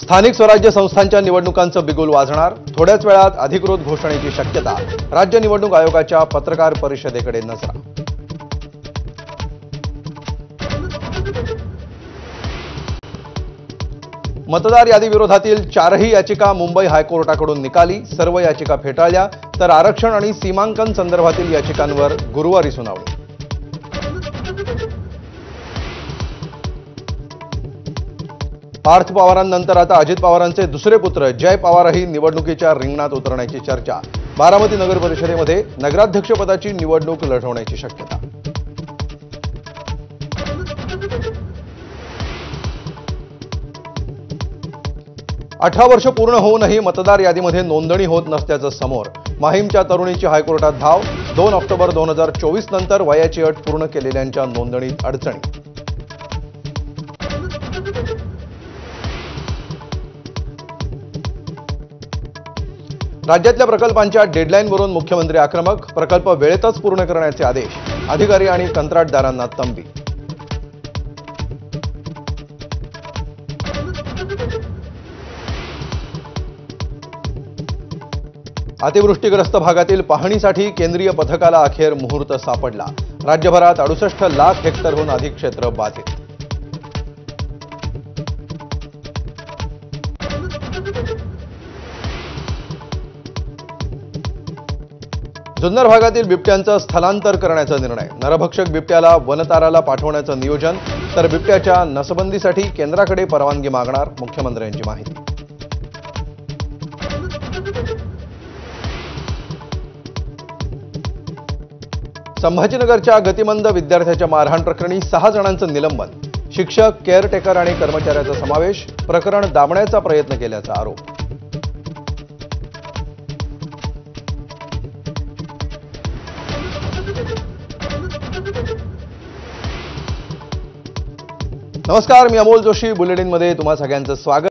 स्थानिक स्वराज्य संस्थांच्या निवडणुकांचं बिगुल वाजणार, थोड्याच वेळात अधिकृत घोषणेची शक्यता। राज्य निवडणूक आयोगाच्या पत्रकार परिषदेकडे नजरा। मतदार यादी विरोधातील 4ही याचिका मुंबई हायकोर्टाकडून निकाली, सर्व याचिका फेटाळल्या, तर आरक्षण आणि सीमांकन संदर्भातील याचिकांवर गुरुवारी सुनावणी। पार्थ पवारांनंतर आता अजित पवारांचे दुसरे पुत्र जय पवारही निवडणुकीच्या रिंगणात उतरण्याची चर्चा। बारामती नगर परिषदेमध्ये नगराध्यक्षपदाची निवडणूक लढवण्याची शक्यता। अठरा वर्ष पूर्ण होऊनही मतदार यादीमध्ये नोंदणी होत नसल्याचं समोर। माहीमच्या तरुणीची हायकोर्टात धाव। 2 ऑक्टोबर 2024 नंतर वयाची अट पूर्ण केलेल्यांच्या नोंदणीत अडचणी। राज्यातल्या प्रकल्पांच्या डेडलाईनवरून मुख्यमंत्री आक्रमक। प्रकल्प वेळेतच पूर्ण करण्याचे आदेश। अधिकारी आणि कंत्राटदारांना तंबी। अतिवृष्टीग्रस्त भागातील पाहणीसाठी केंद्रीय पथकाला अखेर मुहूर्त सापडला। राज्यभरात 68 लाख हेक्टरहून अधिक क्षेत्र बाधित। जुन्नर भागातील बिबट्यांचं स्थलांतर करण्याचा निर्णय। नरभक्षक बिबट्याला वनताराला पाठवण्याचं नियोजन, तर बिबट्याच्या नसबंदीसाठी केंद्राकडे परवानगी मागणार, मुख्यमंत्र्यांची माहिती। संभाजीनगरच्या गतिमंद विद्यार्थ्याच्या मारहाण प्रकरणी 6 जणांचं निलंबन। शिक्षक, केअरटेकर आणि कर्मचाऱ्याचा समावेश। प्रकरण दाबण्याचा प्रयत्न केल्याचा आरोप। नमस्कार, मी अमोल जोशी। बुलेटिनमध्ये तुम्हा सगळ्यांचं स्वागत।